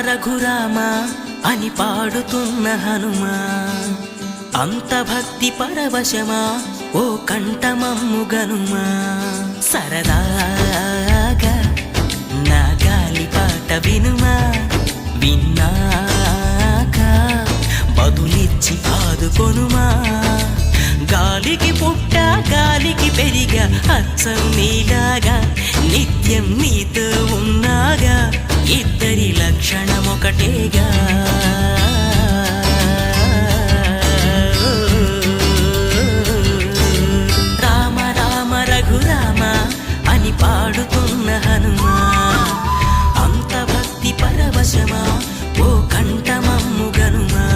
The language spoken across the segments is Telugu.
రఘురామ అని పాడుతున్న హనుమా, అంత భక్తి పరవశమా ఓ కంఠమమ్ము గనుమా. సరదాగా నా గాలి పాట వినుమా, విన్నాక బదులిచ్చి ఆదుకొనుమా. గాలికి పుట్ట గాలికి పెరిగా అచ్చం నీలాగా, నిత్యం నీతో ఉన్నాగా, ఇద్దరి లక్షణం ఒకటేగా. రామ రామ రఘురామ అని పాడుతున్న హనుమా, అంత భక్తి పరవశమా ఓ కంఠమమ్ము గనుమా.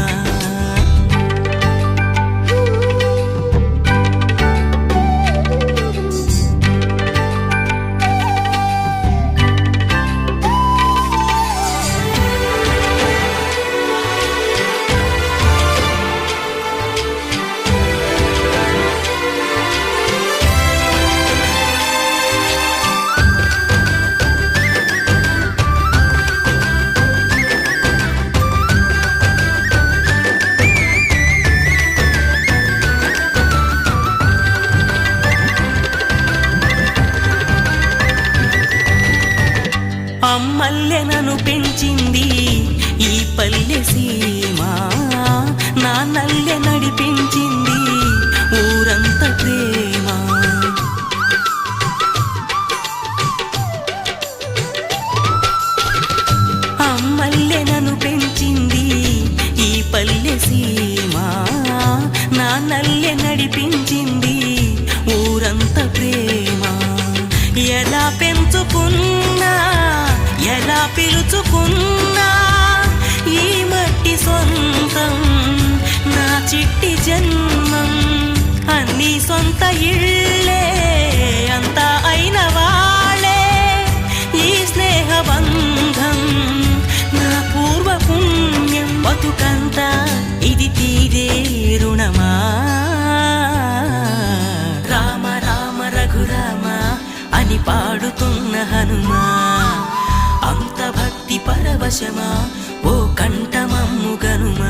అమ్మల్లె నన్ను పెంచింది ఈ పల్లె సీమ, నాన్నల్లె నడిపించింది ఊరంత ప్రేమ. అమ్మల్లె నన్ను పెంచింది ఈ పల్లె సీమ, నాన్నల్లె నడిపించింది ఊరంత ప్రేమ. ఎలా పెంచుకున్నా ఎలా పిలుచుకున్నా ఈ మట్టి సొంతం నా చిట్టి జన్మం. అన్ని సొంత ఇళ్ళే అంతా అయిన వాళ్ళే ఈ స్నేహ బంధం నా పూర్వ పుణ్యం. బతుకంతా ఇది తీరే రుణమా. రామ రామ రఘురామ అని పాడుతున్న హనుమా, అంత భక్తి పరవశమా ఓ కంఠమమ్ము గనుమా.